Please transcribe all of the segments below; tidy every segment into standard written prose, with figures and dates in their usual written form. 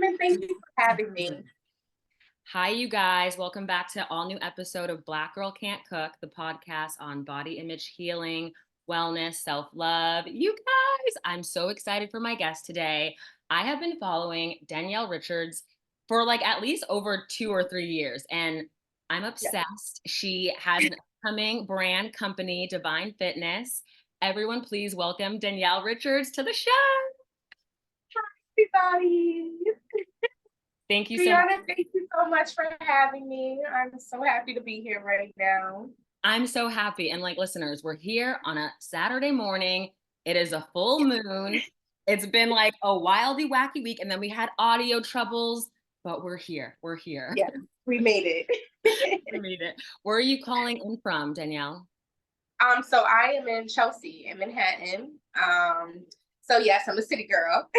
and thank you for having me. Hi, you guys. Welcome back to all new episode of Black Girl Can't Cook, the podcast on body image healing, wellness, self-love. You guys, I'm so excited for my guest today. I have been following Danielle Richards for like at least over 2 or 3 years, and I'm Yes. obsessed. She has an upcoming brand company, Divine Fitness. Everyone, please welcome Danielle Richards to the show. Everybody. Thank you so much. Brianna, thank you so much for having me. I'm so happy to be here right now. I'm so happy. And like listeners, we're here on a Saturday morning. It is a full moon. It's been like a wildy, wacky week. And then we had audio troubles, but we're here. We're here. Yes, we made it. We made it. Where are you calling in from, Danielle? So I am in Chelsea in Manhattan. So yes, I'm a city girl.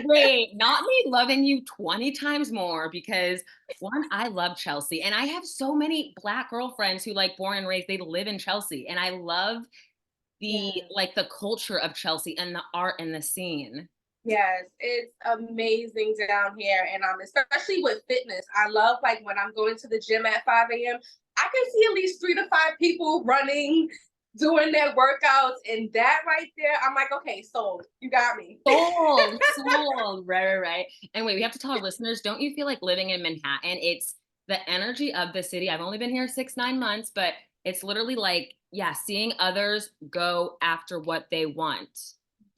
Wait, not me loving you 20 times more because one, I love Chelsea. And I have so many Black girlfriends who like born and raised, they live in Chelsea. And I love the culture of Chelsea and the art and the scene. Yes, it's amazing down here. And especially with fitness. I love like when I'm going to the gym at 5 a.m. I can see at least 3 to 5 people running, doing their workouts, and that right there, I'm like, okay, sold. You got me. Sold. Right. And wait, we have to tell our listeners, don't you feel like living in Manhattan? It's the energy of the city. I've only been here 6, 9 months, but it's literally like, yeah, seeing others go after what they want.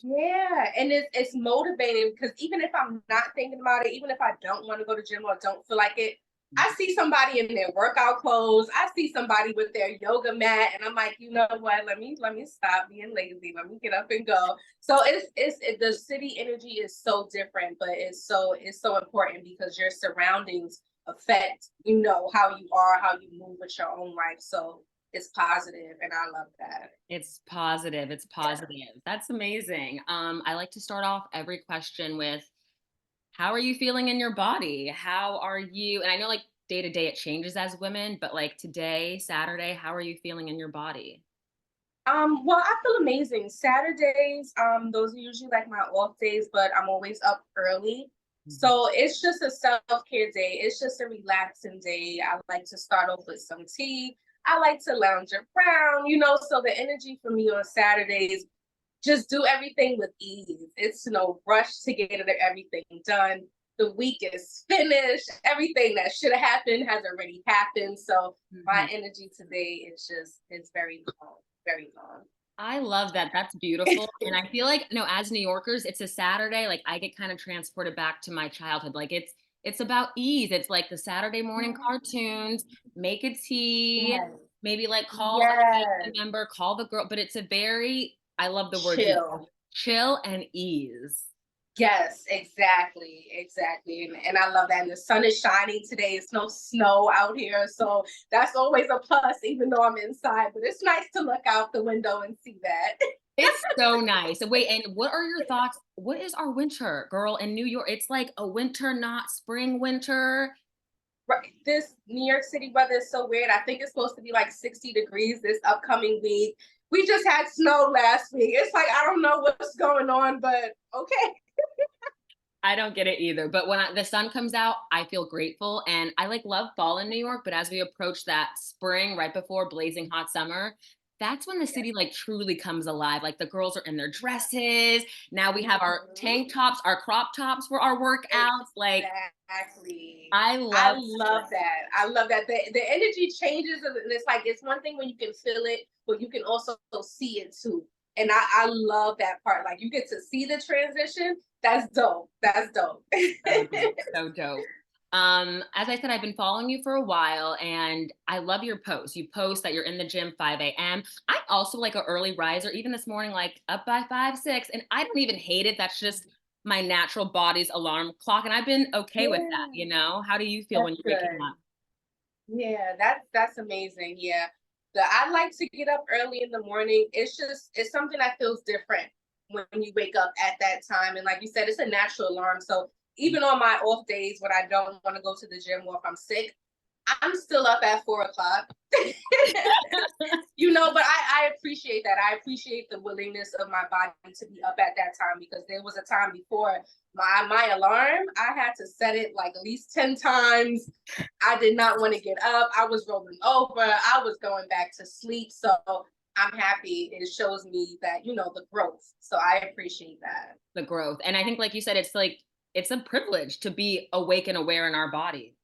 Yeah, and it's motivating because even if I'm not thinking about it, even if I don't want to go to gym or don't feel like it, I see somebody in their workout clothes. I see somebody with their yoga mat, and I'm like, you know what? Let me stop being lazy. Let me get up and go. So the city energy is so different, but it's so important because your surroundings affect how you are, how you move with your own life. So it's positive, and I love that. It's positive. It's positive. Yeah. That's amazing. I like to start off every question with, how are you feeling in your body? How are you? And I know like day to day it changes as women, but like today, Saturday, how are you feeling in your body? Well, I feel amazing. Saturdays, those are usually like my off days, but I'm always up early. So it's just a self-care day. It's just a relaxing day. I like to start off with some tea. I like to lounge around. So the energy for me on Saturdays, just do everything with ease. It's no rush to get everything done. The week is finished. Everything that should have happened has already happened. So my energy today is it's very calm, very calm. I love that. That's beautiful. And I feel like, as New Yorkers, it's a Saturday. Like I get kind of transported back to my childhood. Like it's about ease. It's like the Saturday morning cartoons, make a tea, Yes. maybe like call a family member, call the girl. But it's I love the word chill and ease. Yes, exactly. And I love that. And the sun is shining today. It's no snow out here. So that's always a plus, even though I'm inside. But it's nice to look out the window and see that. It's so nice. Wait, and what are your thoughts? What is our winter, girl, in New York? It's like a winter, not spring winter. Right. This New York City weather is so weird. I think it's supposed to be like 60 degrees this upcoming week. We just had snow last week. It's like, I don't know what's going on, but okay. I don't get it either. But when the sun comes out, I feel grateful. And I love fall in New York. But as we approach that spring right before blazing hot summer, that's when the city truly comes alive. Like the girls are in their dresses. Now we have our tank tops, our crop tops for our workouts. Like exactly. I love that. I love that. The energy changes, and it's like it's one thing when you can feel it, but you can also see it too. And I love that part. Like you get to see the transition. That's dope. That's dope. So dope. As I said, I've been following you for a while and I love your posts. You post that you're in the gym 5 a.m. I'm also like an early riser, even this morning, like up by 5, 6, and I don't even hate it. That's just my natural body's alarm clock. And I've been okay with that. How do you feel when you're waking up? Yeah, that's amazing. Yeah. I like to get up early in the morning. It's something that feels different when you wake up at that time. And like you said, it's a natural alarm. So even on my off days when I don't want to go to the gym or if I'm sick, I'm still up at 4 o'clock. But I appreciate that. I appreciate the willingness of my body to be up at that time, because there was a time before my alarm, I had to set it like at least 10 times. I did not want to get up. I was rolling over. I was going back to sleep. So I'm happy. It shows me that, the growth. So I appreciate that. The growth. And I think, like you said, it's like, it's a privilege to be awake and aware in our body.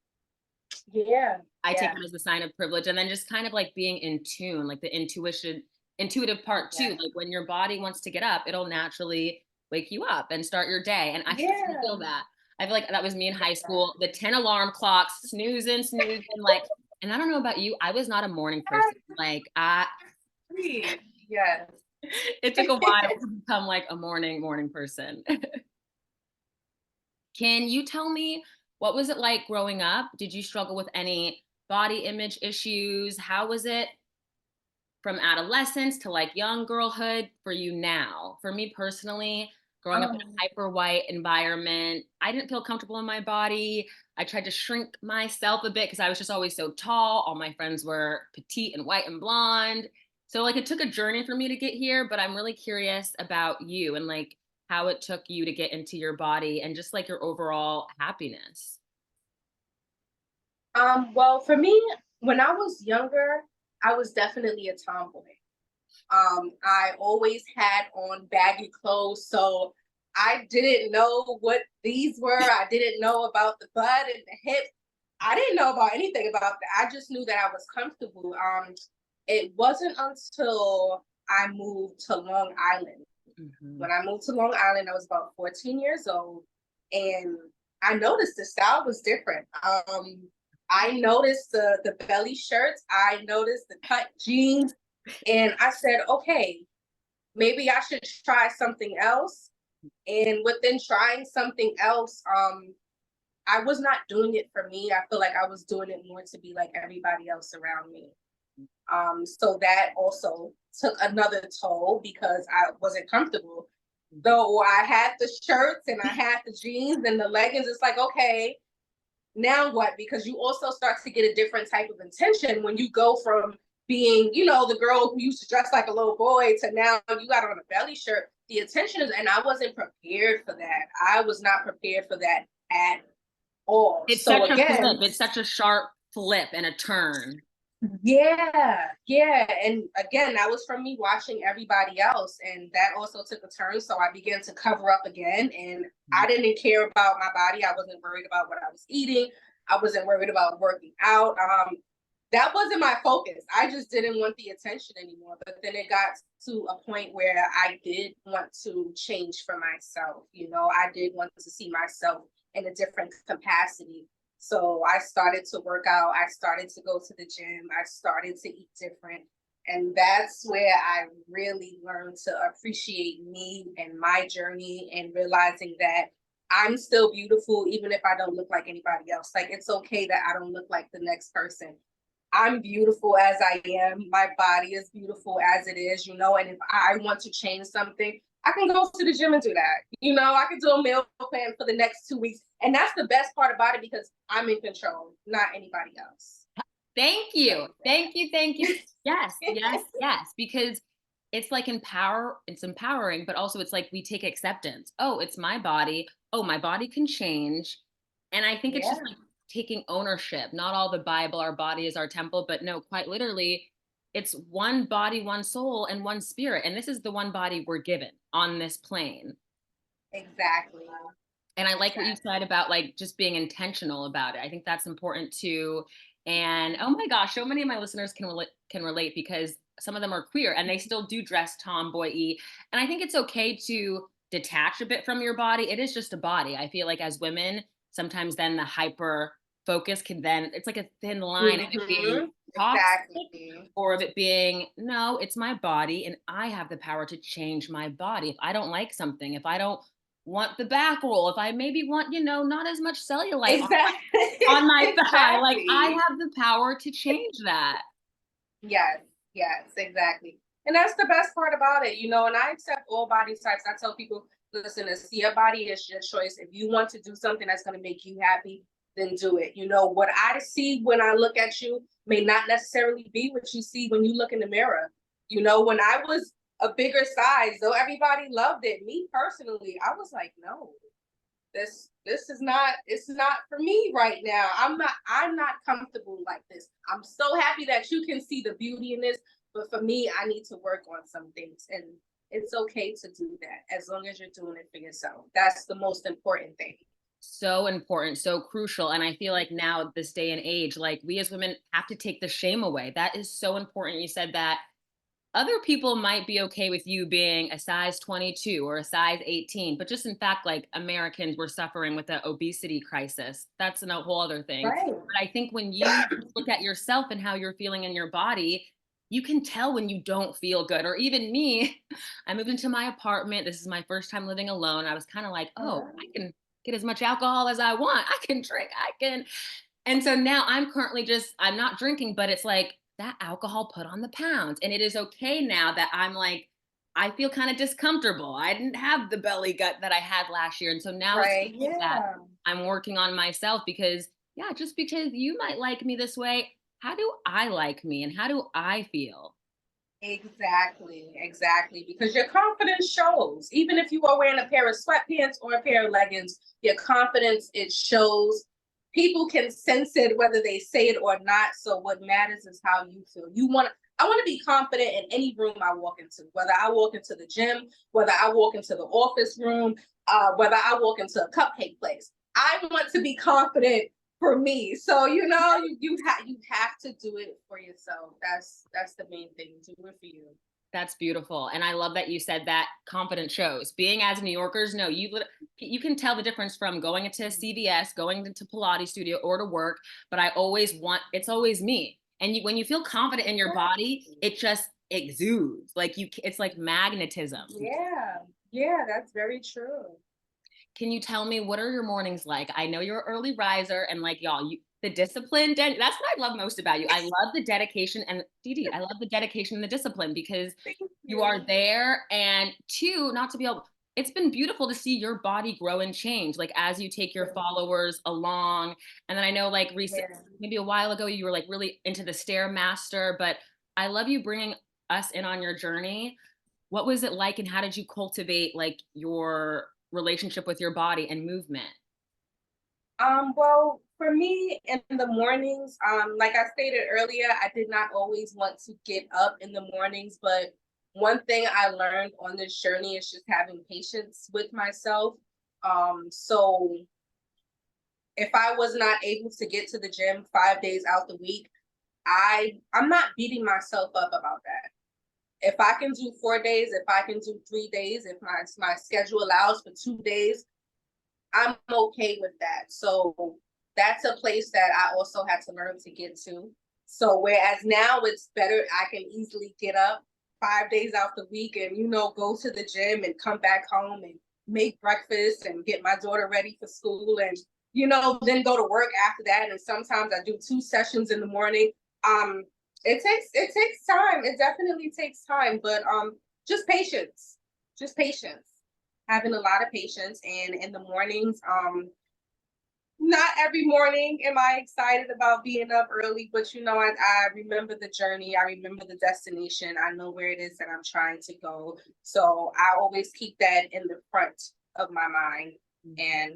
Yeah. I take Yeah. it as a sign of privilege. And then just kind of like being in tune, like the intuitive part too. Yeah. Like when your body wants to get up, it'll naturally wake you up and start your day. And I still Yeah. feel that. I feel like that was me in high school. The 10 alarm clocks, snoozing, like, and I don't know about you, I was not a morning person. Like Yes. it took a while to become like a morning person. Can you tell me, what was it like growing up? Did you struggle with any body image issues? How was it from adolescence to like young girlhood for you now? For me personally, growing up in a Um, hyper white environment, I didn't feel comfortable in my body. I tried to shrink myself a bit because I was just always so tall. All my friends were petite and white and blonde. So like it took a journey for me to get here, but I'm really curious about you and like how it took you to get into your body and just like your overall happiness. well, for me, when I was younger, I was definitely a tomboy. I always had on baggy clothes, so I didn't know what these were. I didn't know about the butt and the hip. I didn't know about anything about that. I just knew that I was comfortable. It wasn't until I moved to Long Island. Mhm. When I moved to Long Island, I was about 14 years old, and I noticed the style was different. I noticed the belly shirts. I noticed the cut jeans, and I said, okay, maybe I should try something else. And within trying something else, I was not doing it for me. I feel like I was doing it more to be like everybody else around me. So that also took another toll because I wasn't comfortable. Though I had the shirts and I had the jeans and the leggings, it's like, okay, now what? Because you also start to get a different type of attention when you go from being, the girl who used to dress like a little boy to now you got on a belly shirt. The attention is, and I wasn't prepared for that. I was not prepared for that at all. It's So such a flip. again, It's such a sharp flip and a turn. yeah. And again, that was from me watching everybody else. And that also took a turn. So I began to cover up again. And I didn't care about my body. I wasn't worried about what I was eating. I wasn't worried about working out. That wasn't my focus. I just didn't want the attention anymore. But then it got to a point where I did want to change for myself. I did want to see myself in a different capacity. So I started to work out. I started to go to the gym. I started to eat different. And that's where I really learned to appreciate me and my journey, and realizing that I'm still beautiful, even if I don't look like anybody else. Like, it's okay that I don't look like the next person. I'm beautiful as I am. My body is beautiful as it is, and if I want to change something, I can go to the gym and do that. I can do a meal plan for the next 2 weeks. And that's the best part about it, because I'm in control, not anybody else. Thank you. Thank you. Thank you. Yes, yes, yes. Because it's empowering, but also it's like we take acceptance. Oh, it's my body. Oh, my body can change. And I think it's just Yeah, like taking ownership. Not all the Bible, our body is our temple, but no, quite literally, it's one body, one soul, and one spirit. And this is the one body we're given on this plane. exactly. And I like what you Exactly. said about like just being intentional about it. I think that's important too. And oh my gosh, so many of my listeners can relate because some of them are queer and they still do dress tomboy-y. And I think it's okay to detach a bit from your body. It is just a body. I feel like as women, sometimes then the hyper focus can then, it's like a thin line of it being toxic Exactly. or of it being, no, it's my body and I have the power to change my body. If I don't like something, if I don't want the back roll, if I maybe want, not as much cellulite Exactly. on my thigh, like I Exactly. have the power to change that. Yes, yes, exactly. And that's the best part about it, and I accept all body types. I tell people, listen, it's your body, it's your choice. If you want to do something that's going to make you happy, then do it. You know, what I see when I look at you may not necessarily be what you see when you look in the mirror. You know, when I was a bigger size, though everybody loved it, me personally, I was like, no, this is not, it's not for me right now. I'm not comfortable like this. I'm so happy that you can see the beauty in this, but for me, I need to work on some things, and it's okay to do that as long as you're doing it for yourself. That's the most important thing. So important, so crucial. And I feel like now, this day and age, like we as women have to take the shame away. That is so important. You said that other people might be okay with you being a size 22 or a size 18, but just in fact, like Americans, we're suffering with the obesity crisis. That's a whole other thing. Right. But I think when you look at yourself and how you're feeling in your body, you can tell when you don't feel good. Or even me, I moved into my apartment. This is my first time living alone. I was kind of like, oh, I can get as much alcohol as I want. I can drink. I can. And so now I'm currently just, I'm not drinking, but it's like that alcohol put on the pounds. And it is okay now that I'm like, I feel kind of discomfortable. I didn't have the belly gut that I had last year. And so now it's Right. that Yeah. I'm working on myself because, yeah, just because you might like me this way, how do I like me and how do I feel? Exactly, exactly. Because your confidence shows. Even if you are wearing a pair of sweatpants or a pair of leggings, your confidence, it shows. People can sense it whether they say it or not. So what matters is how you feel. I want to be confident in any room I walk into, whether I walk into the gym, whether I walk into the office room, whether I walk into a cupcake place. I want to be confident for me. So you know, you have to do it for yourself. That's the main thing. Do it for you. That's beautiful. And I love that you said that confidence shows. Being as New Yorkers, no, you can tell the difference from going into CVS, going into Pilates studio or to work, but I always want, it's always me. And when you feel confident in your body, it just exudes. Like it's like magnetism. Yeah, yeah, that's very true. Can you tell me, what are your mornings like? I know you're an early riser, and like y'all, the discipline, that's what I love most about you. I love the dedication, and Dee, I love the dedication and the discipline because Thank you are you. there. And two, not to be able, it's been beautiful to see your body grow and change, like as you take your followers along. And then I know like recent, Yeah. maybe a while ago, you were like really into the Stairmaster, but I love you bringing us in on your journey. What was it like, and how did you cultivate like your relationship with your body and movement? Well, for me in the mornings, like I stated earlier, I did not always want to get up in the mornings, but one thing I learned on this journey is just having patience with myself. So if I was not able to get to the gym 5 days out the week, I'm not beating myself up about that. If I can do 4 days, if I can do 3 days, if my schedule allows for 2 days, I'm okay with that. So that's a place that I also had to learn to get to. So whereas now it's better, I can easily get up 5 days out the week and go to the gym and come back home and make breakfast and get my daughter ready for school and then go to work after that. And sometimes I do 2 sessions in the morning. Um, it takes time. It definitely takes time, but just patience, just patience, having a lot of patience. And in the mornings, not every morning am I excited about being up early, but I remember the journey, I remember the destination, I know where it is that I'm trying to go. So I always keep that in the front of my mind. And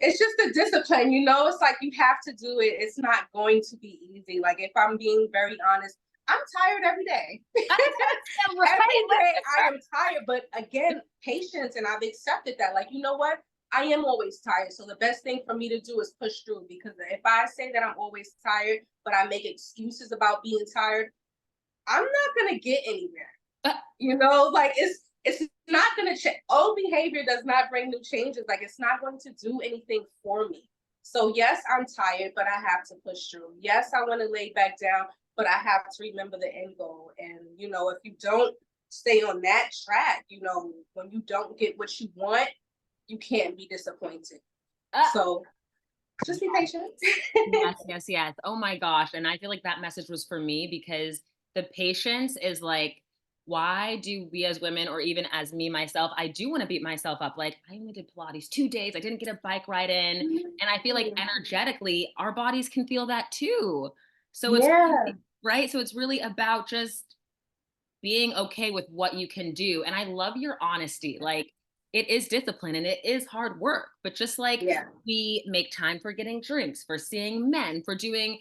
it's just a discipline, it's like you have to do it. It's not going to be easy. Like, if I'm being very honest, I'm tired every day. Every day I am tired, but again, patience, and I've accepted that. Like, you know what? I am always tired. So the best thing for me to do is push through, because if I say that I'm always tired, but I make excuses about being tired, I'm not gonna get anywhere. Like, it's not gonna change. Old behavior does not bring new changes. Like, it's not going to do anything for me. So yes, I'm tired, but I have to push through. Yes, I want to lay back down, but I have to remember the end goal. And if you don't stay on that track, when you don't get what you want, you can't be disappointed. Uh, So just be patient. yes, yes, yes. Oh my gosh. And I feel like that message was for me because the patience is like why do we as women, or even as me, myself, I do want to beat myself up. Like, I only did Pilates 2 days. I didn't get a bike ride in. And I feel like Mhm. energetically, our bodies can feel that too. So it's Yeah, really, right. So it's really about just being okay with what you can do. And I love your honesty. Like, it is discipline and it is hard work, but just like yeah. we make time for getting drinks, for seeing men, for doing,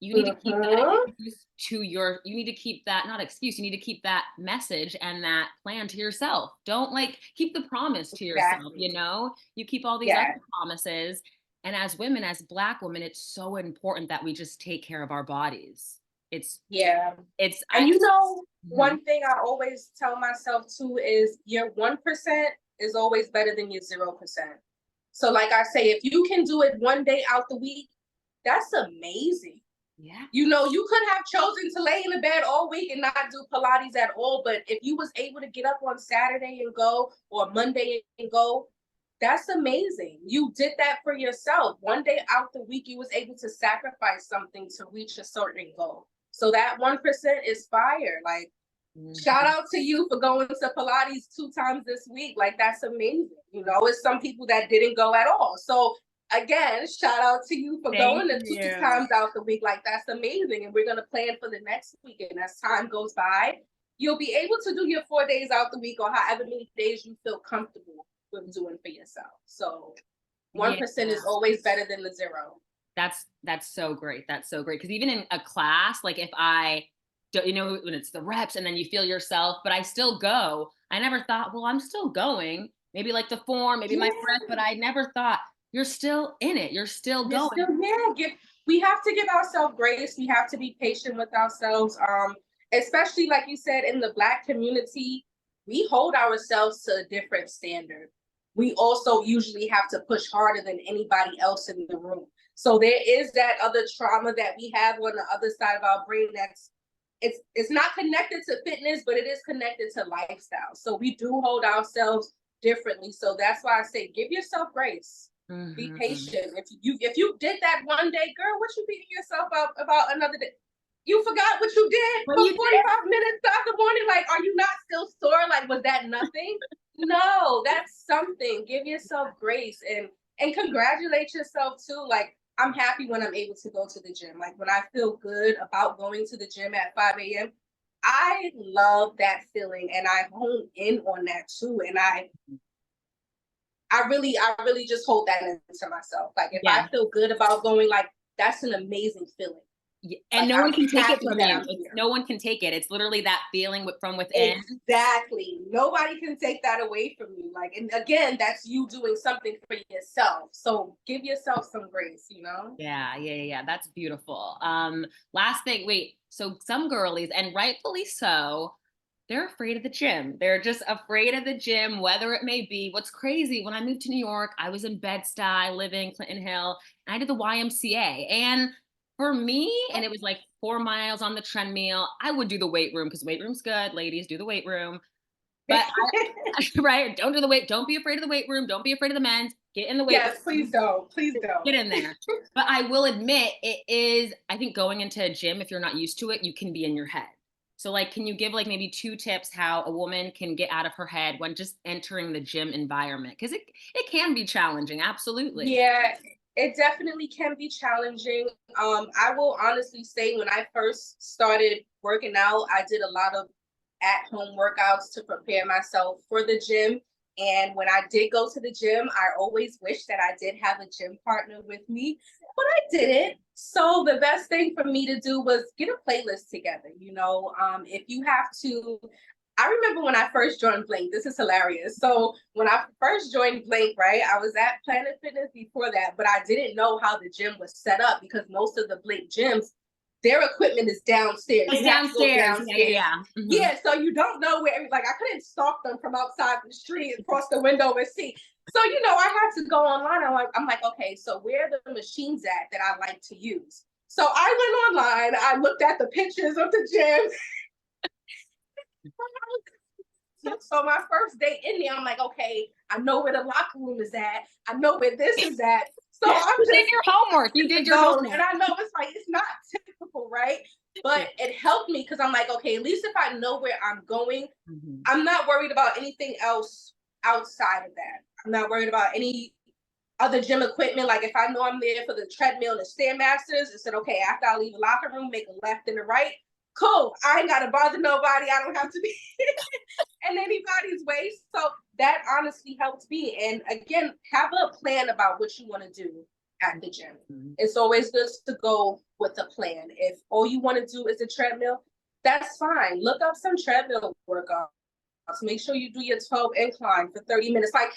you need to keep that Mhm. excuse to your, you need to keep that, not excuse, you need to keep that message and that plan to yourself. Don't like keep the promise to yourself, Exactly. you know? You keep all these other Yeah, promises. And as women, as Black women, it's so important that we just take care of our bodies. It's, yeah. it's, I, And you know, Mhm. one thing I always tell myself too is your 1% is always better than your 0%. So, like I say, if you can do it one day out the week, that's amazing. Yeah. You know, you could have chosen to lay in the bed all week and not do Pilates at all, but if you was able to get up on Saturday and go, or Monday and go, that's amazing. You did that for yourself. One day out the week, you was able to sacrifice something to reach a certain goal. So that 1% is fire. Like, shout Mhm. out to you for going to Pilates 2 times this week. Like, that's amazing. You know, it's some people that didn't go at all. So again, shout out to you for Thank going to two you. times out the week. Like, that's amazing. And we're gonna plan for the next week. And as time goes by, you'll be able to do your 4 days out the week, or however many days you feel comfortable with doing for yourself. So Yeah. 1% is always better than the zero. That's so great. That's so great. Because even in a class, like if I don't, you know, when it's the reps and then you feel yourself, but I still go. I never thought, well, I'm still going. Maybe like the form, maybe my breath, Yeah. but I never thought you're still in it. You're still You're going. still, yeah. We have to give ourselves grace. We have to be patient with ourselves. Especially like you said, in the Black community, we hold ourselves to a different standard. We also usually have to push harder than anybody else in the room. So there is that other trauma that we have on the other side of our brain that's it's not connected to fitness, but it is connected to lifestyle. So we do hold ourselves differently. So that's why I say give yourself grace. Be Mhm. patient. If you did that one day, girl, what you beating yourself up about another day? You forgot what you did Well, for you did. 45 minutes throughout the morning. Like, are you not still sore? Like, was that nothing? No, that's something. Give yourself grace and congratulate yourself too. Like, I'm happy when I'm able to go to the gym. Like, when I feel good about going to the gym at 5 a.m., I love that feeling and I hone in on that too. And I really just hold that into myself. Like, if I Yeah. feel good about going, like, that's an amazing feeling. And Like, no one I'm can take it happy from that you. I'm It's, here. no one can take it. It's literally that feeling from within. Exactly. Nobody can take that away from you. Like, and again, that's you doing something for yourself. So give yourself some grace, you know? Yeah. That's beautiful. Last thing, wait. So some girlies, and rightfully so, they're afraid of the gym. They're just afraid of the gym, whether it may be. What's crazy, when I moved to New York, I was in Bed-Stuy, living Clinton Hill, and I did the YMCA. And for me, and it was like 4 miles on the treadmill, I would do the weight room because weight room's good. Ladies, do the weight room. But right, don't do the weight. Don't be afraid of the weight room. Don't be afraid of the men's. Get in the weight Yes, room. please don't. Please don't. Get in there. But I will admit, it is, I think going into a gym, if you're not used to it, you can be in your head. So, like, can you give like maybe 2 tips how a woman can get out of her head when just entering the gym environment? Because it can be challenging. Absolutely. Yeah, it definitely can be challenging. I will honestly say when I first started working out, I did a lot of at-home workouts to prepare myself for the gym. And when I did go to the gym, I always wished that I did have a gym partner with me, but I didn't. So the best thing for me to do was get a playlist together. If you have to, I remember when I first joined Blink, this is hilarious. So when I first joined Blink, right, I was at Planet Fitness before that, but I didn't know how the gym was set up because most of the Blink gyms, their equipment is downstairs. It's You have to go downstairs. downstairs. Mhm. Yeah, so you don't know like I couldn't stalk them from outside the street across the window and see. So I had to go online. I'm like, okay, so where are the machines at that I like to use? So I went online. I looked at the pictures of the gym. So my first day in there, I'm like, okay, I know where the locker room is at. I know where this is at. So I'm You did just your homework. You in did the your zone. And homework. I know it's not typical people, right? But it helped me because I'm like, okay, at least if I know where I'm going, Mhm. I'm not worried about anything else outside of that. I'm not worried about any other gym equipment. Like if I know I'm there for the treadmill and the stairmasters, and said, okay, after I leave the locker room, make a left and a right. Cool. I ain't gotta bother nobody. I don't have to be in anybody's way. So that honestly helped me. And again, have a plan about what you want to do at the gym. Mhm. It's always good to go with a plan. If all you want to do is a treadmill, that's fine. Look up some treadmill workouts. Make sure you do your 12 incline for 30 minutes. Like,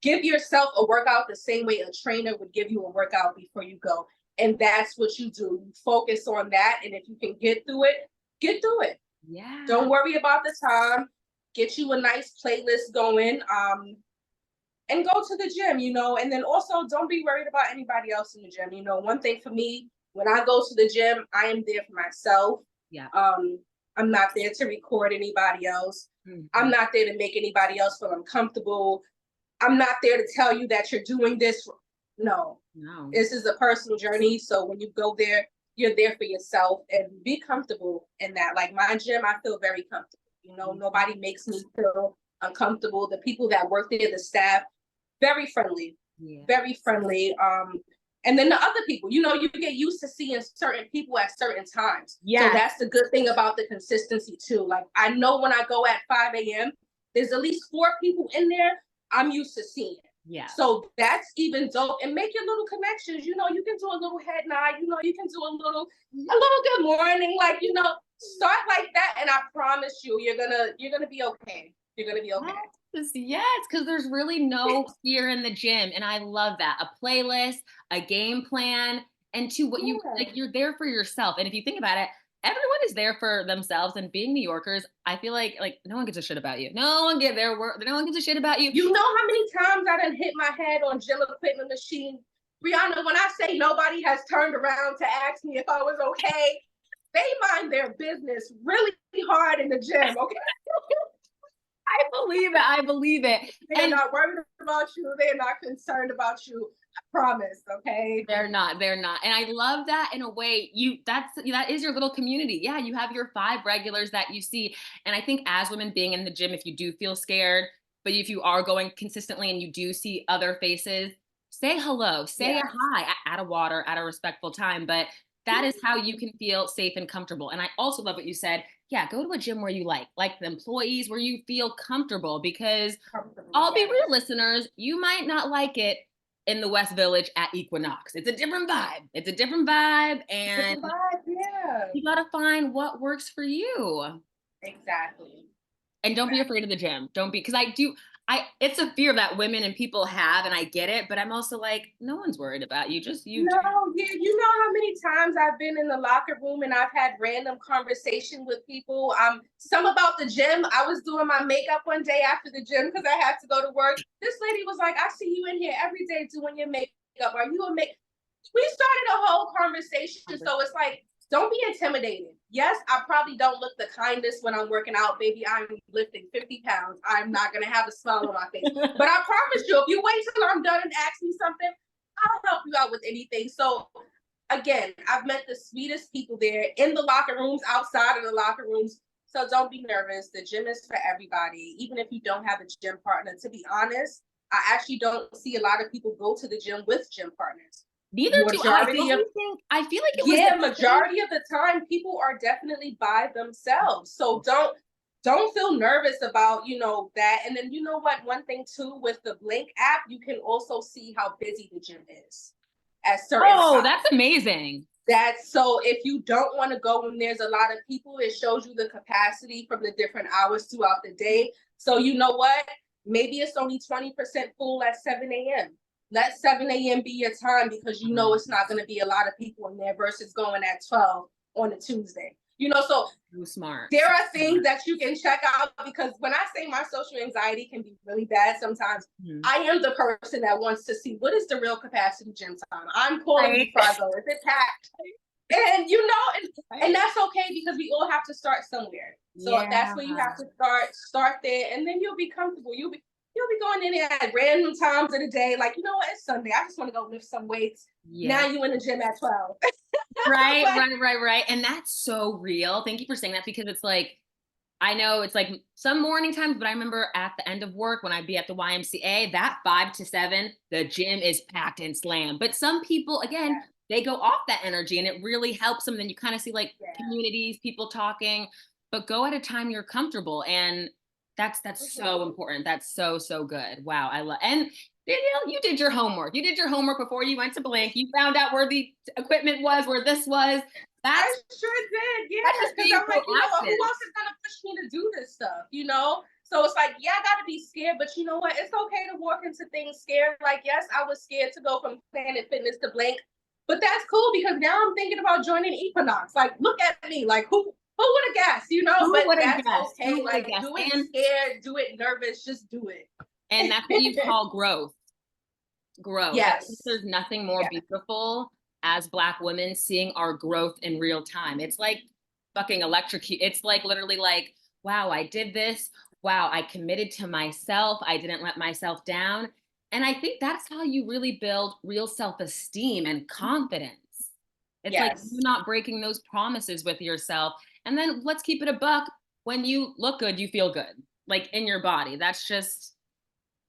give yourself a workout the same way a trainer would give you a workout before you go. And that's what you do. You focus on that. And if you can get through it, get through it. Yeah. Don't worry about the time. Get you a nice playlist going. And go to the gym, and then also don't be worried about anybody else in the gym. One thing for me, when I go to the gym, I am there for myself. Yeah. I'm not there to record anybody else. Mm-hmm. I'm not there to make anybody else feel uncomfortable. I'm not there to tell you that you're doing this. No. This is a personal journey. So when you go there, you're there for yourself, and be comfortable in that. Like my gym, I feel very comfortable. Nobody makes me feel uncomfortable. The people that work there, the staff, very friendly, very friendly. And then the other people, you get used to seeing certain people at certain times. Yeah. So that's the good thing about the consistency too. Like I know when I go at 5 a.m., there's at least 4 people in there I'm used to seeing. Yeah. So that's even dope. And make your little connections. You can do a little head nod. You can do a little good morning. Like, start like that. And I promise you, you're gonna be okay. You're gonna be okay. Yes, because there's really no fear in the gym. And I love that. A playlist, a game plan, and to what you like, you're there for yourself. And if you think about it, everyone is there for themselves. And being New Yorkers, I feel like no one gives a shit about you. No one gives a shit about you. You know how many times I done hit my head on gym equipment machine? Brianna, when I say nobody has turned around to ask me if I was okay, they mind their business really hard in the gym, okay? I believe it. They're not worried about you. They're not concerned about you. I promise, okay? They're not. And I love that in a way. That is your little community. Yeah, you have your 5 regulars that you see. And I think as women being in the gym, if you do feel scared, but if you are going consistently and you do see other faces, say hello, say a hi, add a water, at a respectful time. But that is how you can feel safe and comfortable. And I also love what you said. Yeah, go to a gym where you like the employees, where you feel comfortable, because I'll be real, listeners, you might not like it in the West Village at Equinox. It's a different vibe. And you got to find what works for you. Exactly. And don't be afraid of the gym. Don't be, because it's a fear that women and people have, and I get it, but I'm also like, no one's worried about you. Just you. No, yeah, you know how many times I've been in the locker room and I've had random conversation with people. Some about the gym. I was doing my makeup one day after the gym because I had to go to work. This lady was like, I see you in here every day doing your makeup. Are you a make? We started a whole conversation. So it's like, don't be intimidated. Yes, I probably don't look the kindest when I'm working out, baby. I'm lifting 50 pounds. I'm not going to have a smile on my face. But I promise you, if you wait till I'm done and ask me something, I'll help you out with anything. So again, I've met the sweetest people there in the locker rooms, outside of the locker rooms. So don't be nervous. The gym is for everybody. Even if you don't have a gym partner, to be honest, I actually don't see a lot of people go to the gym with gym partners. Neither do I. I feel like majority of the time people are definitely by themselves. So don't feel nervous about, that. And then you know what? One thing too, with the Blink app, you can also see how busy the gym is at certain times. That's amazing. So if you don't want to go when there's a lot of people, it shows you the capacity from the different hours throughout the day. So you know what? Maybe it's only 20% full at 7 a.m. Let 7 a.m. be your time, because it's not going to be a lot of people in there versus going at 12 on a Tuesday. So smart. There are things that you can check out, because when I say my social anxiety can be really bad sometimes, I am the person that wants to see what is the real capacity gym time. I'm calling before I go. Is it packed? And and that's okay, because we all have to start somewhere. So if that's where you have to start there, and then you'll be comfortable. you'll be going in there at random times of the day. Like, you know what? It's Sunday. I just want to go lift some weights. Yeah. Now you in the gym at 12. Right, Like, right. And that's so real. Thank you for saying that because it's like, I know it's like some morning times, but I remember at the end of work when I'd be at the YMCA, that 5 to 7, the gym is packed and slammed. But some people, again, yeah, they go off that energy and it really helps them. Then you kind of see like yeah. communities, people talking, but go at a time you're comfortable. And that's so Mhm. important. That's so good. Wow. I love and Danielle, you did your homework. You did your homework before you went to Blink. You found out where the equipment was, where this was. I That's sure did, that's yeah. just Because being I'm like, you know what? Who proactive. else is gonna push me to do this stuff? You know. So it's like, yeah, I gotta be scared, but you know what? It's okay to walk into things scared. Like, yes, I was scared to go from Planet Fitness to Blank, but that's cool because now I'm thinking about joining Equinox. Like, look at me. Like, who would have guessed? You know. Who But would have that's guessed? Who okay. would have Like, guessed? do it scared, do it nervous, just do it. And that's what you call growth. Growth. I think Yes. there's nothing more Yeah. beautiful as Black women seeing our growth in real time. It's like fucking electrocute. It's like literally like, wow, I did this. Wow, I committed to myself. I didn't let myself down. And I think that's how you really build real self-esteem and confidence. It's like you Yes. not breaking those promises with yourself. And then let's keep it a buck. When you look good, you feel good, like in your body. That's just,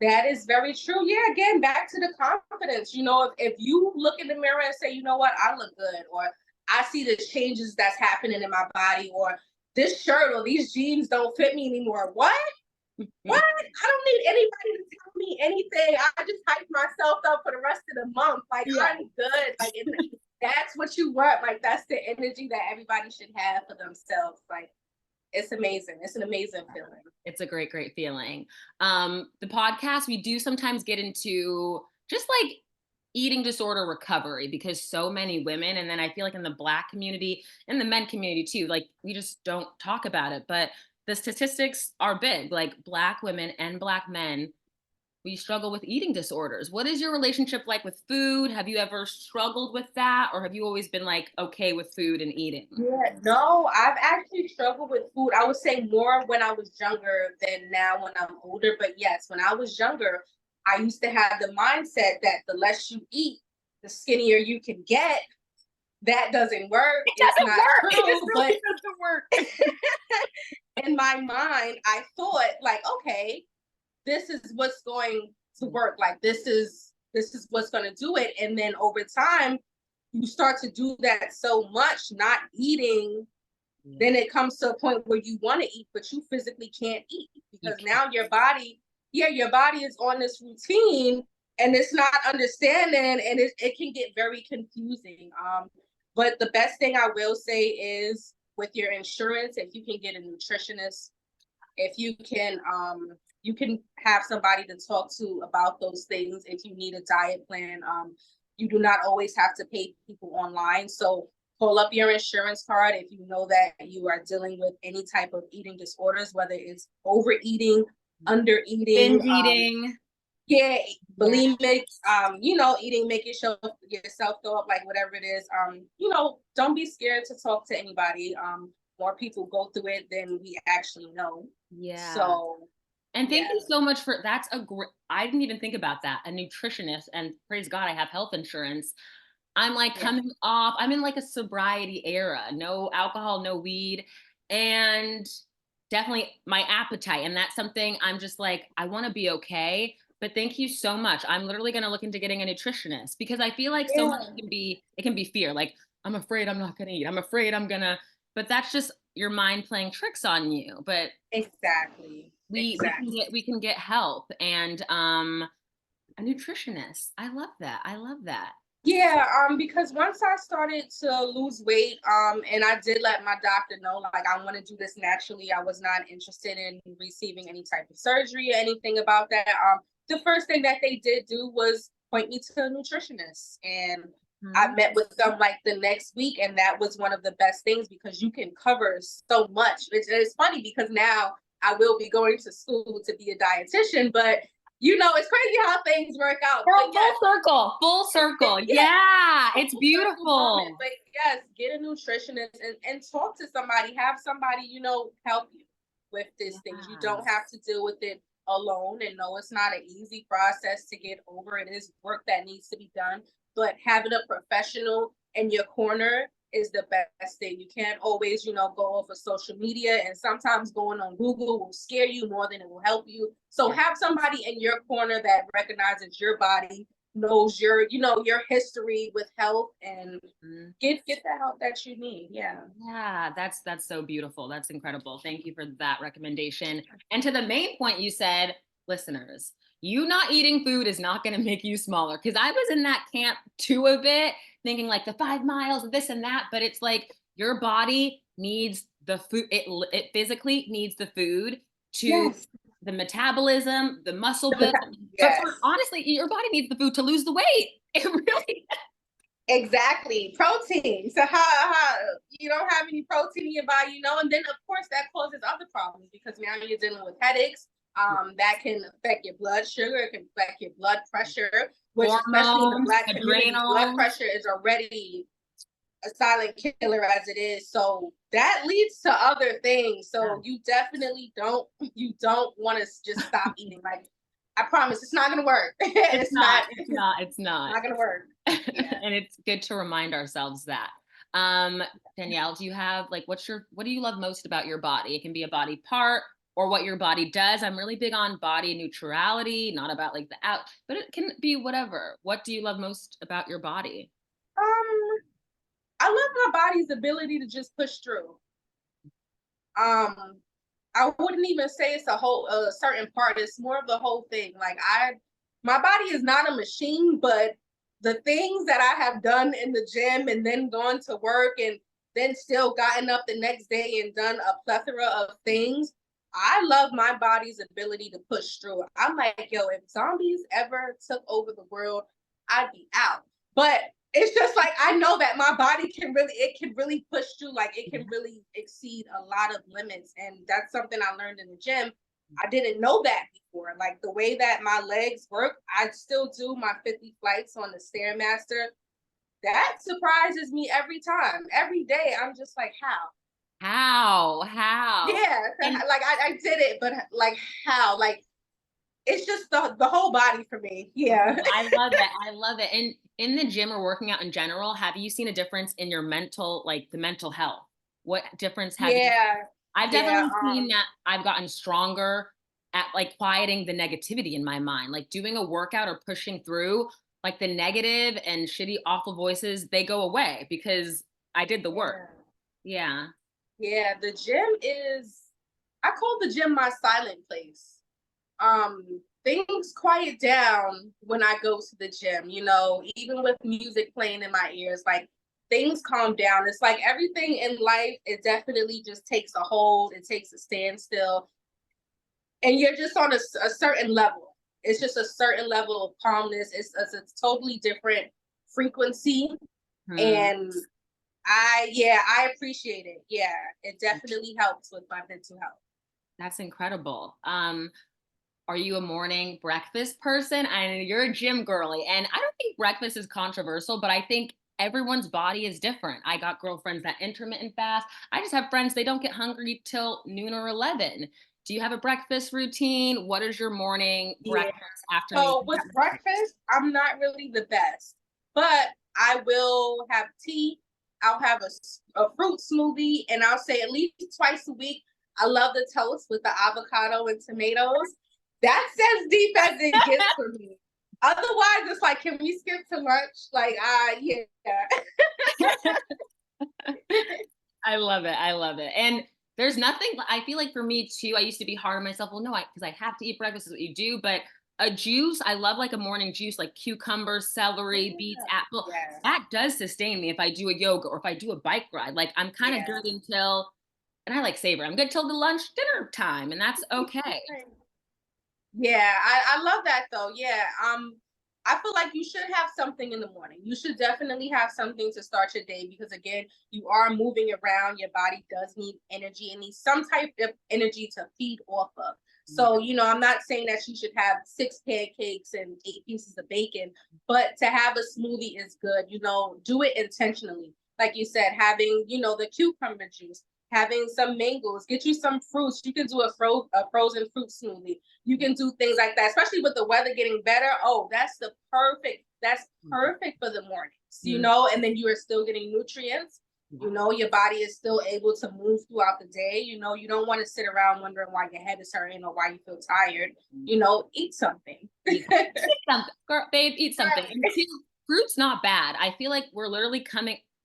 That is very true. Yeah, again, back to the confidence. You know, if you look in the mirror and say, you know what, I look good, or I see the changes that's happening in my body, or this shirt or these jeans don't fit me anymore. What? What? I don't need anybody to tell me anything. I just hype myself up for the rest of the month. Like, yeah. I'm good. Like, that's what you want. Like, that's the energy that everybody should have for themselves. Like, it's amazing. It's an amazing feeling. It's a great feeling. The podcast, we do sometimes get into just like eating disorder recovery because so many women, and then I feel like in the Black community and the men community too, like we just don't talk about it. But the statistics are big, like Black women and Black men, we struggle with eating disorders. What is your relationship like with food? Have you ever struggled with that? Or have you always been like okay with food and eating? Yeah, no, I've actually struggled with food. I would say more when I was younger than now when I'm older. But yes, when I was younger, I used to have the mindset that the less you eat, the skinnier you can get. That doesn't work. It It's doesn't not work. It just true. But really doesn't work. in my mind, I thought like, okay, this is what's going to work. Like this is what's going to do it. And then over time, you start to do that so much, not eating, then it comes to a point where you want to eat, but you physically can't eat You because now your body is on this routine and it's not understanding and it can get very confusing. But the best thing I will say is with your insurance, if you can get a nutritionist, if you can have somebody to talk to about those things if you need a diet plan. You do not always have to pay people online. So pull up your insurance card if you know that you are dealing with any type of eating disorders, whether it's overeating, under eating, binge eating. yeah, Yeah. bulimic, eating, making sure yourself throw up, like whatever it is. Don't be scared to talk to anybody. More people go through it than we actually know. Yeah. So And thank yeah, you so much for that's a great, I didn't even think about that. A nutritionist, and praise God, I have health insurance. I'm like yeah, coming off, I'm in like a sobriety era, no alcohol, no weed, and definitely my appetite. And that's something I'm just like, I want to be okay. But thank you so much. I'm literally going to look into getting a nutritionist because I feel like so much yeah. can be fear. Like, I'm afraid I'm not going to eat. I'm afraid I'm going to, but that's just your mind playing tricks on you. But Exactly, exactly. we can get help and a nutritionist. I love that. I love that. Yeah, because once I started to lose weight, and I did let my doctor know, like, I want to do this naturally. I was not interested in receiving any type of surgery or anything about that. The first thing that they did do was point me to a nutritionist, and I Mhm. met with them like the next week, and that was one of the best things because you can cover so much. It's funny because now I will be going to school to be a dietitian, but it's crazy how things work out. But Girl, yes, full circle. yeah, Yeah, full it's circle moment. beautiful. But yes, get a nutritionist and talk to somebody. Have somebody, help you with these things. You Yeah. don't have to deal with it alone, and no, it's not an easy process to get over. It is work that needs to be done, but having a professional in your corner is the best thing. You can't always, go off of social media, and sometimes going on Google will scare you more than it will help you. So have somebody in your corner that recognizes your body, knows your history with health, and get the help that you need. Yeah. Yeah, that's so beautiful. That's incredible. Thank you for that recommendation. And to the main point you said, listeners, you not eating food is not going to make you smaller. Because I was in that camp too a bit, thinking like the 5 miles, this and that. But it's like your body needs the food. It physically needs the food to Yes. the metabolism, the muscle build. But Yes. honestly, your body needs the food to lose the weight. It really. Exactly. Protein. So how you don't have any protein in your body, and then of course that causes other problems because now you're dealing with headaches. That can affect your blood sugar, it can affect your blood pressure, which especially in the Hormones, Black community, blood adrenals. pressure is already a silent killer as it is. So that leads to other things. So you definitely don't want to just stop eating. Like, I promise it's not gonna work. It's it's not, not it's not, it's not. not gonna work. Yeah. And it's good to remind ourselves that. Danielle, do you have like what do you love most about your body? It can be a body part or what your body does. I'm really big on body neutrality, not about like the out, but it can be whatever. What do you love most about your body? Um, I love my body's ability to just push through. Um, I wouldn't even say it's a certain part. It's more of the whole thing. Like my body is not a machine, but the things that I have done in the gym and then gone to work and then still gotten up the next day and done a plethora of things. I love my body's ability to push through. I'm like, yo, if zombies ever took over the world, I'd be out. But it's just like I know that my body can really push through, like it can really exceed a lot of limits. And that's something I learned in the gym. I didn't know that before. Like the way that my legs work, I still do my 50 flights on the Stairmaster. That surprises me every time. Every day I'm just like, how? How? Yeah, And like I did it, but like how? Like it's just the whole body for me. Yeah. I love it. I love it. And in the gym or working out in general, have you seen a difference in your mental, like the mental health? What difference have you? Yeah. I've Yeah. definitely seen that I've gotten stronger at like quieting the negativity in my mind, like doing a workout or pushing through, like the negative and shitty, awful voices, they go away because I did the work. Yeah. Yeah. Yeah, the gym I call the gym my silent place. Things quiet down when I go to the gym, even with music playing in my ears, like things calm down. It's like everything in life, it definitely just takes a hold, it takes a standstill, and you're just on a certain level. It's just a certain level of calmness. It's a totally different frequency. Hmm. And I appreciate it. Yeah, it definitely helps with my mental health. That's incredible. Are you a morning breakfast person? And you're a gym girly. And I don't think breakfast is controversial, but I think everyone's body is different. I got girlfriends that intermittent fast. I just have friends, they don't get hungry till noon or 11. Do you have a breakfast routine? What is your morning, Yeah. breakfast, afternoon? So with breakfast, I'm not really the best, but I will have tea. I'll have a fruit smoothie, and I'll say at least twice a week. I love the toast with the avocado and tomatoes. That's as deep as it gets for me. Otherwise, it's like, can we skip to lunch? Like, yeah. I love it. I love it. And there's nothing, I feel like for me too, I used to be hard on myself. Well, no, because I have to eat breakfast is what you do. But a juice, I love like a morning juice, like cucumbers, celery, beets, apple. Yeah. That does sustain me if I do a yoga or if I do a bike ride. Like I'm kind of Yeah. good until, and I like savor, I'm good till the lunch dinner time. And that's okay. Yeah, I love that though. Yeah. I feel like you should have something in the morning. You should definitely have something to start your day because again, you are moving around. Your body does need energy and needs some type of energy to feed off of. So, I'm not saying that you should have 6 pancakes and 8 pieces of bacon, but to have a smoothie is good. Do it intentionally. Like you said, having, the cucumber juice, having some mangoes, get you some fruits. You can do a frozen fruit smoothie. You can do things like that, especially with the weather getting better. Oh, that's perfect for the mornings, and then you are still getting nutrients. Your body is still able to move throughout the day. You don't want to sit around wondering why your head is hurting or why you feel tired. Eat something. Eat something. Girl, babe, eat something. And two, fruit's not bad. I feel like we're literally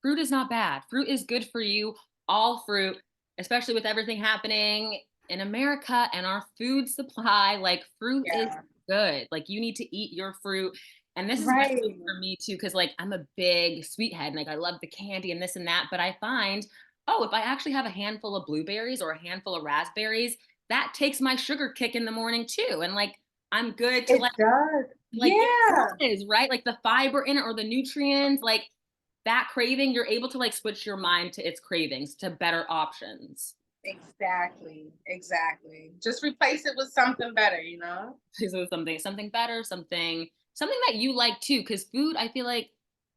fruit is not bad. Fruit is good for you. All fruit, especially with everything happening in America and our food supply, like fruit is Yeah. good. Like you need to eat your fruit. And this is Right. for me too, because like I'm a big sweethead and like I love the candy and this and that. But I find, oh, if I actually have a handful of blueberries or a handful of raspberries, that takes my sugar kick in the morning too. And like I'm good to It does. like it Yeah. is, right? Like the fiber in it or the nutrients, like that craving, you're able to like switch your mind to its cravings to better options. Exactly. Exactly. Just replace it with something better. So something better, something that you like too. Because food, I feel like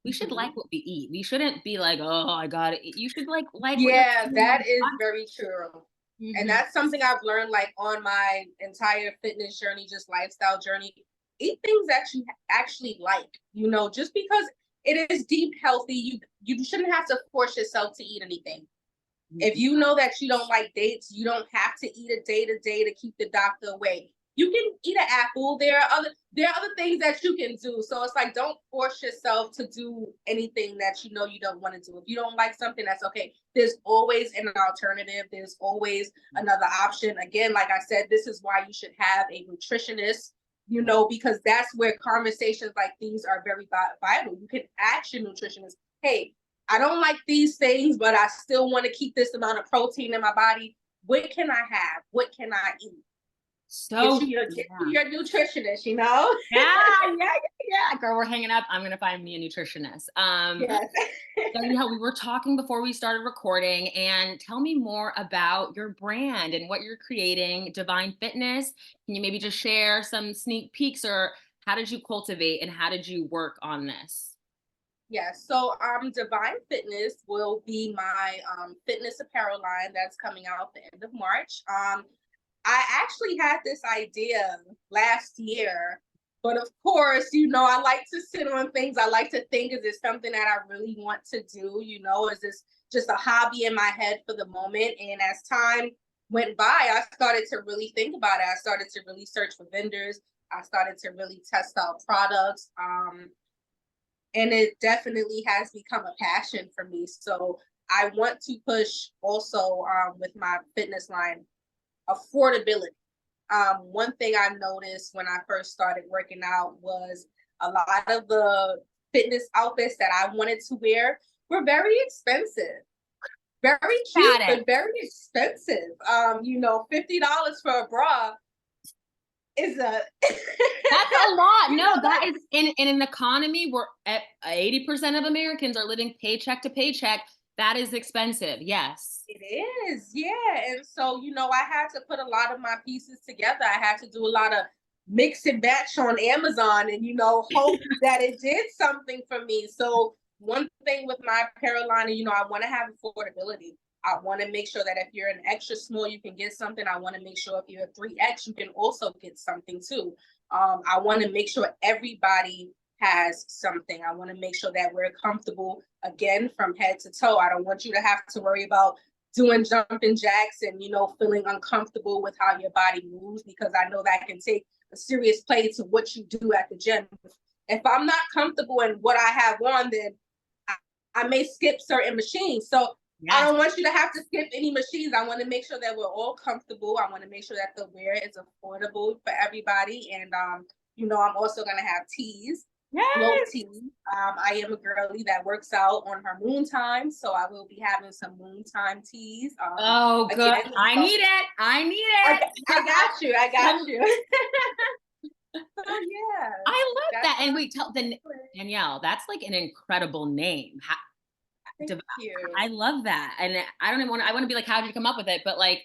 we should Mhm. like what we eat. We shouldn't be like, oh, I gotta eat. You should like what you're Yeah, eating. that is very true. And Mhm. that's something I've learned like on my entire fitness journey, just lifestyle journey. Eat things that you actually like, just because it is deep healthy, you shouldn't have to force yourself to eat anything. If you know that you don't like dates, you don't have to eat a date to keep the doctor away. You can eat an apple. There are other things that you can do. So it's like don't force yourself to do anything that you don't want to do. If you don't like something, that's okay. There's always an alternative. There's always another option. Again, like I said, this is why you should have a nutritionist, because that's where conversations like these are very vital. You can ask your nutritionist, hey, I don't like these things, but I still want to keep this amount of protein in my body. What can I have? What can I eat? So Get yeah. to your nutritionist. Yeah, yeah, yeah. Girl, we're hanging up. I'm gonna find me a nutritionist. Yes. Danielle, we were talking before we started recording, and tell me more about your brand and what you're creating, Divine Fitness. Can you maybe just share some sneak peeks, or how did you cultivate and how did you work on this? Yes. So Divine Fitness will be my fitness apparel line that's coming out the end of March. I actually had this idea last year, but of course, I like to sit on things. I like to think, is this something that I really want to do? Is this just a hobby in my head for the moment? And as time went by, I started to really think about it. I started to really search for vendors. I started to really test out products. And it definitely has become a passion for me. So I want to push also with my fitness line affordability. One thing I noticed when I first started working out was a lot of the fitness outfits that I wanted to wear were very expensive, very cute, Got it. but very expensive. $50 for a bra is a That's a lot. you No, know that that is in an economy where 80% of Americans are living paycheck to paycheck. That is expensive. Yes. it is, yeah. And so, I had to put a lot of my pieces together. I had to do a lot of mix and match on Amazon and, hope that it did something for me. So, one thing with my apparel line, I want to have affordability. I want to make sure that if you're an extra small, you can get something. I want to make sure if you're a 3X, you can also get something too. I want to make sure everybody has something. I want to make sure that we're comfortable again from head to toe. I don't want you to have to worry about doing jumping jacks and feeling uncomfortable with how your body moves, because I know that can take a serious play to what you do at the gym. If I'm not comfortable in what I have on, then I may skip certain machines. So I Yes. don't want you to have to skip any machines. I want to make sure that we're all comfortable. I want to make sure that the wear is affordable for everybody. And I'm also gonna have teas, float Yes. teas. I am a girlie that works out on her moon time, so I will be having some moon time teas. Oh, good. Again, I need it. I need I, it. I got you. I got Um, you. So yeah, I love that's that. what And I'm wait, tell doing. Danielle, that's like an incredible name. Thank you. I love that. And I don't even want I want to be like, how did you come up with it? But like,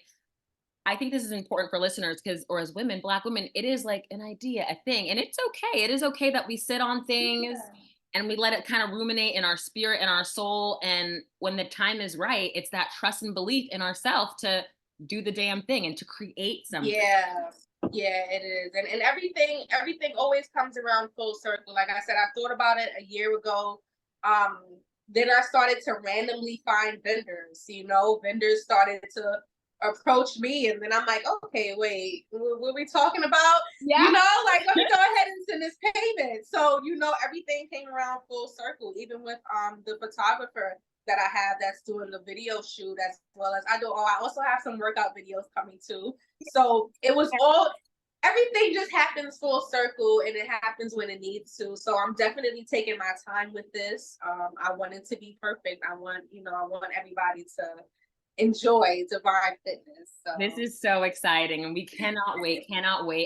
I think this is important for listeners because, or as women, Black women, it is like an idea, a thing. And it's okay. It is okay that we sit on things Yeah. and we let it kind of ruminate in our spirit and our soul. And when the time is right, it's that trust and belief in ourselves to do the damn thing and to create something. Yeah. Yeah, it is. And everything always comes around full circle. Like I said, I thought about it a year ago. Um, then I started to randomly find vendors, vendors started to approach me, and then I'm like, okay, wait, what were we talking about? Yeah. Like, let me go ahead and send this payment. So, everything came around full circle, even with the photographer that I have that's doing the video shoot, as well as I also have some workout videos coming too. So it was all everything just happens full circle, and it happens when it needs to. So I'm definitely taking my time with this. I want it to be perfect. I want everybody to enjoy Divine Fitness. This So is so exciting, and we cannot wait.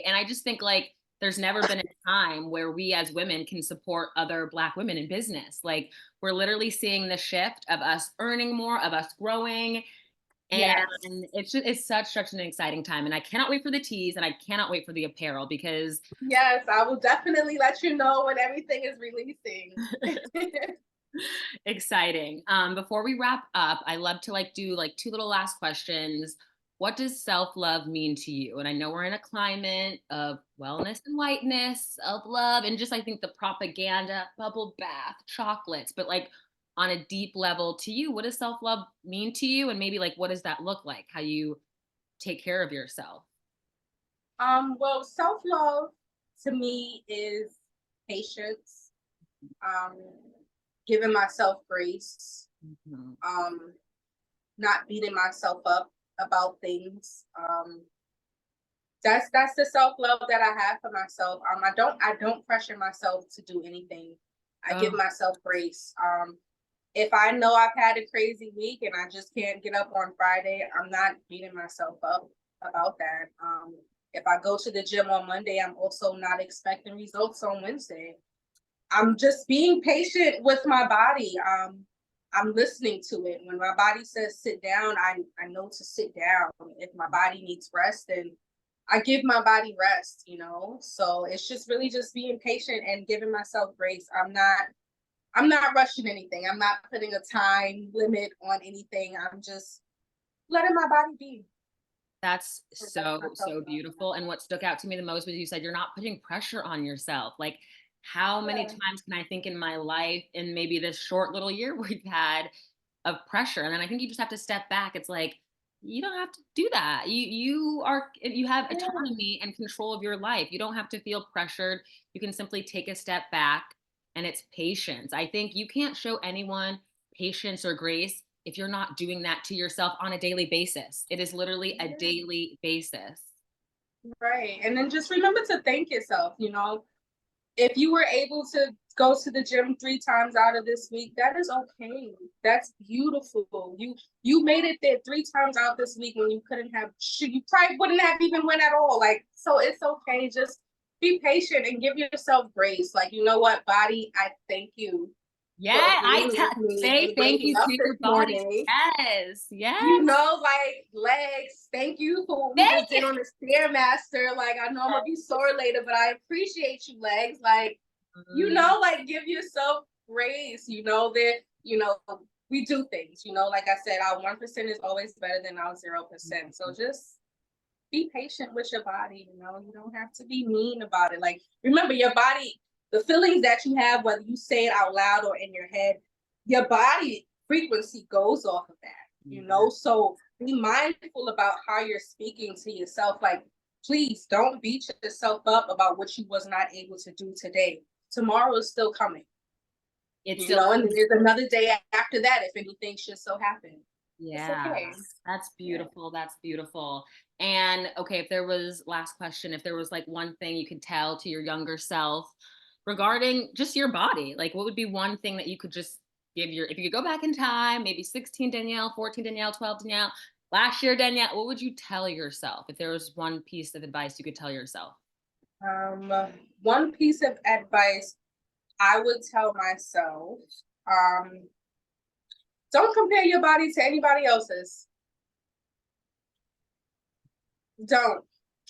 And I just think like there's never been a time where we as women can support other Black women in business. Like we're literally seeing the shift of us earning more, of us growing. yes. And it's such an exciting time. And I cannot wait for the teas, and I cannot wait for the apparel because Yes, I will definitely let you know when everything is releasing. exciting. Before we wrap up, I love to like do like two little last questions. What does self-love mean to you? And I know we're in a climate of wellness and whiteness, self-love, and just I think the propaganda, bubble bath, chocolates, but like on a deep level to you, what does self-love mean to you? And maybe like what does that look like? How you take care of yourself? Well, self-love to me is patience, um, giving myself grace, Mhm. um, not beating myself up about things. That's the self-love that I have for myself. I don't pressure myself to do anything. I give Oh, myself grace. If I know I've had a crazy week and I just can't get up on Friday, I'm not beating myself up about that. If I go to the gym on Monday, I'm also not expecting results on Wednesday. I'm just being patient with my body. I'm listening to it. When my body says sit down, I know to sit down. If my body needs rest, then I give my body rest. So it's just really just being patient and giving myself grace. I'm not rushing anything. I'm not putting a time limit on anything. I'm just letting my body be. that's So that's so, my so self-love. beautiful. And what stuck out to me the most was you said you're not putting pressure on yourself. Like, how many Yeah. times can I think in my life, in maybe this short little year we've had of pressure? And then I think you just have to step back. It's like, you don't have to do that. You have Yeah. autonomy and control of your life. You don't have to feel pressured. You can simply take a step back, and it's patience. I think you can't show anyone patience or grace if you're not doing that to yourself on a daily basis. It is literally a Yeah. daily basis. Right. And then just remember to thank yourself. If you were able to go to the gym 3 times out of this week, that is okay. That's beautiful. You made it there 3 times out this week when you couldn't have. You probably wouldn't have even went at all. Like, so it's okay. Just be patient and give yourself grace. Like, you know what, body, I thank you Yeah, for being with me say and thank waking you up to this your body. morning. Yes, yes. Like, legs, thank you for what we Thank just did on the Stairmaster. Like, I know I'm gonna be sore later, but I appreciate you, legs. Like, you. like, give yourself grace. That we do things. Like I said, our 1% is always better than our 0%. So just be patient with your body. You don't have to be mean about it. Like, remember, your body, the feelings that you have, whether you say it out loud or in your head, your body frequency goes off of that. So be mindful about how you're speaking to yourself. Like, please don't beat yourself up about what you was not able to do today. Tomorrow is still coming. It's still And then there's another day after that if anything should so happen. It's yeah, okay. that's Yeah. beautiful. That's beautiful. And okay, if there was last question, if there was like one thing you could tell to your younger self regarding just your body, like what would be one thing that you could just give if you could go back in time, maybe 16 Danielle, 14 Danielle, 12 Danielle, last year Danielle, what would you tell yourself if there was one piece of advice you could tell yourself? Um, One piece of advice I would tell myself, um, don't compare your body to anybody else's. Don't.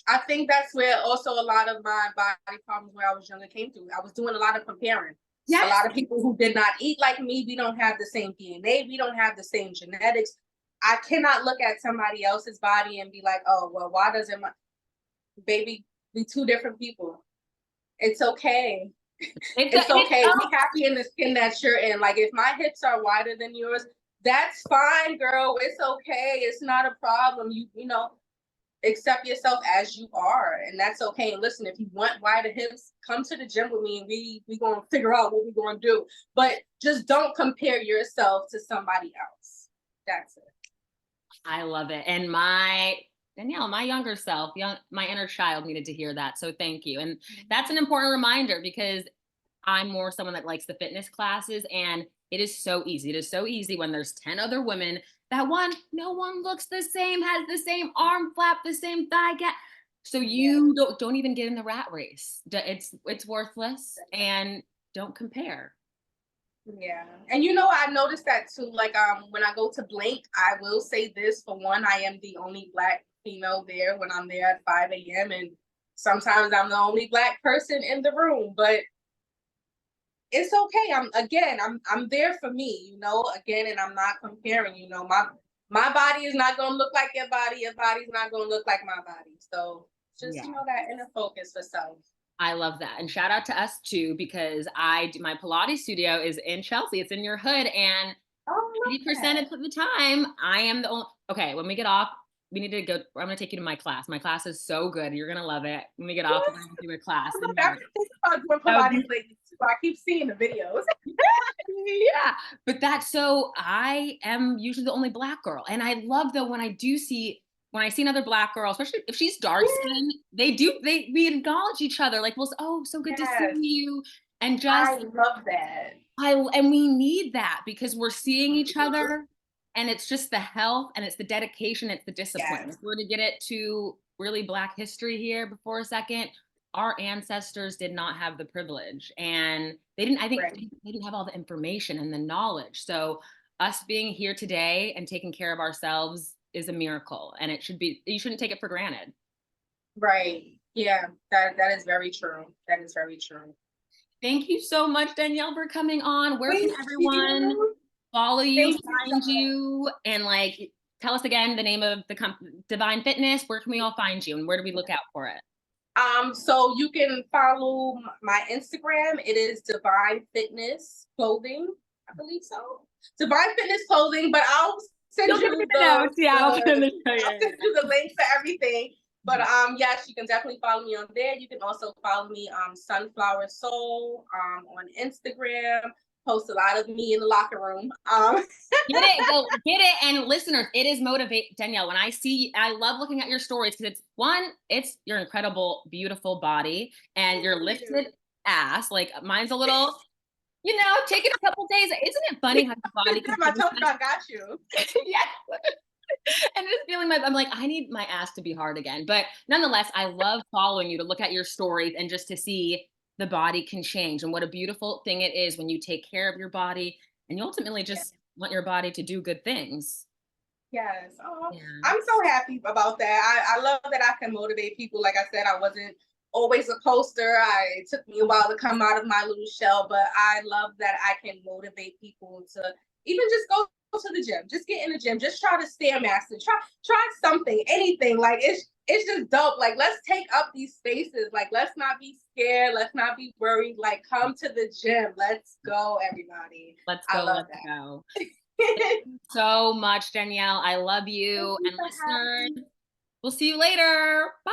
I think that's where also a lot of my body problems when I was younger came through. I was doing a lot of comparing. A Yes. lot of people who did not eat like me, we don't have the same DNA, we don't have the same genetics. I cannot look at somebody else's body and be like, oh, well, why doesn't my baby, we two different people? It's okay. It's okay. Be happy in the skin that you're in. Like if my hips are wider than yours, that's fine, girl. It's okay. It's not a problem. You know, accept yourself as you are, and that's okay. And listen, if you want wider hips, come to the gym with me, and we gonna figure out what we're gonna do. But just don't compare yourself to somebody else. That's it. I love it. And my Danielle, my younger self, my inner child needed to hear that. So thank you. And that's an important reminder because I'm more someone that likes the fitness classes, and it is so easy. It is so easy when there's 10 other women that no one looks the same, has the same arm flap, the same thigh gap. So you don't even get in the rat race. It's worthless, and don't compare. Yeah. And you know, I noticed that too. Like when I go to Blink, I will say this, for one, I am the only Black female there when I'm there at 5 a.m. And sometimes I'm the only Black person in the room, but it's okay. I'm there for me, you know, again, and I'm not comparing, you know, my body is not gonna look like your body's not gonna look like my body. So just, you know, that inner focus for self. I love that. And shout out to us too, because my Pilates studio is in Chelsea. It's in your hood. And Oh, 80% of the time, I am the only, okay, when we get off, we need to go. I'm going to take you to my class. My class is so good. You're going to love it. When we get off, we're going to do a class. I've been thinking about doing Pilates lately too. I keep seeing the videos. Yeah. But I am usually the only Black girl. And I love though, when I see another Black girl, especially if she's dark skinned, we acknowledge each other. Like, well, oh, so good to see you. And I just, love that. and we need that because we're seeing each other, and it's just the health, and it's the dedication, it's the discipline. Yes. If we're to get it to really Black history here before a second, our ancestors did not have the privilege, and I think they didn't have all the information and the knowledge. So us being here today and taking care of ourselves is a miracle, and you shouldn't take it for granted. Right. Yeah, that is very true. That is very true. Thank you so much, Danielle, for coming on. Where can everyone follow you, find you, and like tell us again the name of the company, Divine Fitness? Where can we all find you, and where do we look out for it? So you can follow my Instagram. It is Divine Fitness Clothing, I believe so. Divine Fitness Clothing, but I'll send you I'll send you the link to everything. But yes, you can definitely follow me on there. You can also follow me Sunflower Soul on Instagram. Post a lot of me in the locker room. Get it. And listeners, it is motivate Danielle. I love looking at your stories because it's your incredible, beautiful body and your lifted ass. Like mine's a little, take it a couple days. Isn't it funny how your body can I told you I got you. Yes. And just feeling I'm like, I need my ass to be hard again. But nonetheless, I love following you to look at your stories and just to see the body can change and what a beautiful thing it is when you take care of your body and you ultimately just want your body to do good things. Yes. Oh, yeah. I'm so happy about that. I love that I can motivate people. Like I said, I wasn't always a poster. It took me a while to come out of my little shell, but I love that I can motivate people to even just go to the gym, just get in the gym, just try to stairmaster, try something, anything. Like it's just dope. Like let's take up these spaces. Like let's not be scared. Let's not be worried. Like come to the gym. Let's go, everybody. Let's go. Thank you so much, Danielle. I love you. And listeners, we'll see you later. Bye.